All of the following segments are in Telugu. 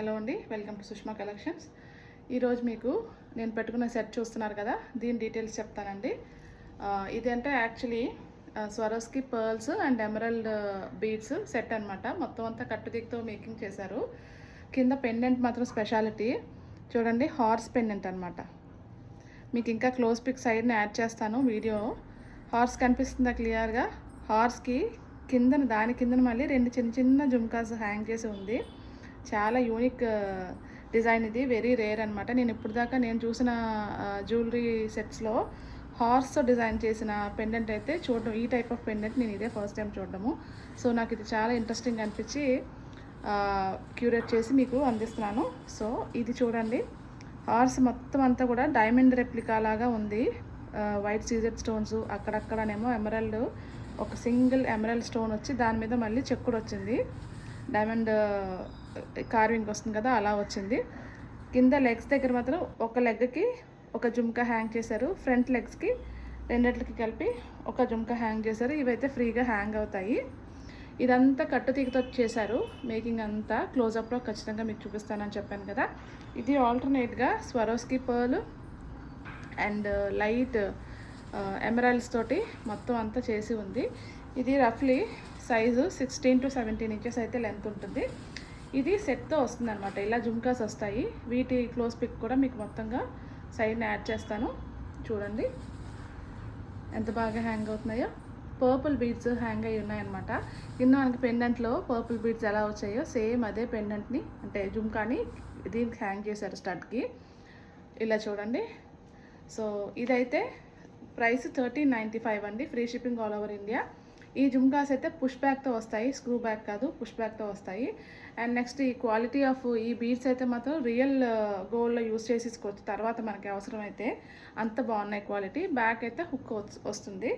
హలో అండి, వెల్కమ్ టు సుష్మా కలెక్షన్స్. ఈరోజు మీకు నేను పెట్టుకున్న సెట్ చూస్తున్నారు కదా, దీని డీటెయిల్స్ చెప్తానండి. ఇది అంటే actually Swarovski pearls and emerald beads set అనమాట. మొత్తం అంతా కట్టుదిగ్తో మేకింగ్ చేశారు. కింద పెండెంట్ మాత్రం స్పెషాలిటీ చూడండి, హార్స్ పెండెంట్ అనమాట. మీకు ఇంకా క్లోజ్ పిక్ సైడ్ని యాడ్ చేస్తాను వీడియో. హార్స్ కనిపిస్తుందా క్లియర్గా? హార్స్కి దాని కిందన మళ్ళీ రెండు చిన్న చిన్న జుమ్కాస్ హ్యాంగ్ చేసి ఉంది. చాలా యూనిక్ డిజైన్, ఇది వెరీ రేర్ అనమాట. నేను ఇప్పుడు దాకా చూసిన జ్యువెలరీ సెట్స్లో హార్స్ డిజైన్ చేసిన పెండెంట్ అయితే చూడడం, ఈ టైప్ ఆఫ్ పెండెంట్ నేను ఇదే ఫస్ట్ టైం చూడడము. సో నాకు ఇది చాలా ఇంట్రెస్టింగ్ అనిపించి క్యూరేట్ చేసి మీకు అందిస్తున్నాను. సో ఇది చూడండి, హార్స్ మొత్తం అంతా కూడా డైమండ్ రెప్లికా లాగా ఉంది. వైట్ సీజెడ్ స్టోన్స్, అక్కడక్కడనేమో ఎమరల్డ్, ఒక సింగిల్ ఎమరల్డ్ స్టోన్ వచ్చి దాని మీద మళ్ళీ చెక్కుడు వచ్చింది. డైమండ్ కార్వింగ్ వస్తుంది కదా, అలా వచ్చింది. కింద లెగ్స్ దగ్గర మాత్రం ఒక లెగ్కి ఒక జుమ్కా హ్యాంగ్ చేశారు. ఫ్రంట్ లెగ్స్కి రెండిట్లకి కలిపి ఒక జుమ్కా హ్యాంగ్ చేశారు. ఇవైతే ఫ్రీగా హ్యాంగ్ అవుతాయి. ఇదంతా కట్టుతీగతో చేశారు. మేకింగ్ అంతా క్లోజప్లో ఖచ్చితంగా మీకు చూపిస్తానని చెప్పాను కదా. ఇది ఆల్టర్నేట్గా Swarovski pearl and light emeralds తోటి మొత్తం అంతా చేసి ఉంది. ఇది రఫ్లీ సైజు 16 to 17 ఇంచెస్ అయితే లెంత్ ఉంటుంది. ఇది సెట్తో వస్తుంది అనమాట. ఇలా జుమ్కాస్ వస్తాయి. వీటి క్లోజ్ పిక్ కూడా మీకు మొత్తంగా సైడ్ని యాడ్ చేస్తాను. చూడండి ఎంత బాగా హ్యాంగ్ అవుతున్నాయో. పర్పుల్ బీడ్స్ హ్యాంగ్ అయ్యి ఉన్నాయన్నమాట. కింద మనకి పెండెంట్లో పర్పుల్ బీడ్స్ ఎలా వచ్చాయో సేమ్ అదే పెండెంట్ని, అంటే జుమ్కాని దీనికి హ్యాంగ్ చేశారు స్టడ్కి. ఇలా చూడండి. సో ఇదైతే ప్రైస్ 1395 అండి. Free shipping all over India. ఈ జుమ్కాస్ అయితే పుష్ బ్యాక్తో వస్తాయి, స్క్రూ బ్యాక్ కాదు, పుష్ బ్యాక్తో వస్తాయి. అండ్ నెక్స్ట్ ఈ క్వాలిటీ ఆఫ్ ఈ బీడ్స్ అయితే మాత్రం రియల్ గోల్డ్లో యూస్ చేసేసుకోవచ్చు తర్వాత మనకి అవసరమైతే. అంత బాగున్నాయి క్వాలిటీ. బ్యాక్ అయితే హుక్ వస్తుంది.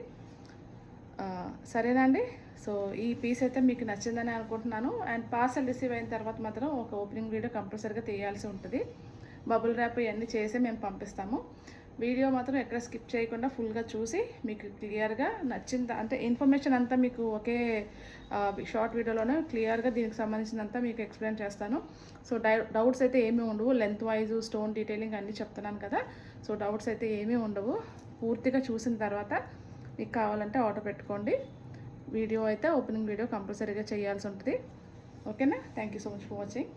సరేనా అండి. సో ఈ పీస్ అయితే మీకు నచ్చిందని అనుకుంటున్నాను. అండ్ పార్సల్ రిసీవ్ అయిన తర్వాత మాత్రం ఒక ఓపెనింగ్ వీడియో కంపల్సరీగా తీయాల్సి ఉంటుంది. బబుల్ ర్యాప్ ఇవన్నీ చేసి మేము పంపిస్తాము. వీడియో మాత్రం ఎక్కడ స్కిప్ చేయకుండా ఫుల్గా చూసి మీకు క్లియర్గా నచ్చింది, అంటే ఇన్ఫర్మేషన్ అంతా మీకు ఒకే షార్ట్ వీడియోలోనే క్లియర్గా దీనికి సంబంధించినంతా మీకు ఎక్స్ప్లెయిన్ చేస్తాను. సో డౌట్స్ అయితే ఏమీ ఉండవు. లెంత్ వైజు స్టోన్ డీటెయిలింగ్ అన్నీ చెప్తున్నాను కదా. సో డౌట్స్ అయితే ఏమీ ఉండవు. పూర్తిగా చూసిన తర్వాత మీకు కావాలంటే ఆర్డర్ పెట్టుకోండి. వీడియో అయితే ఓపెనింగ్ వీడియో కంపల్సరీగా చేయాల్సి ఉంటుంది. ఓకేనా? Thank you so much for watching.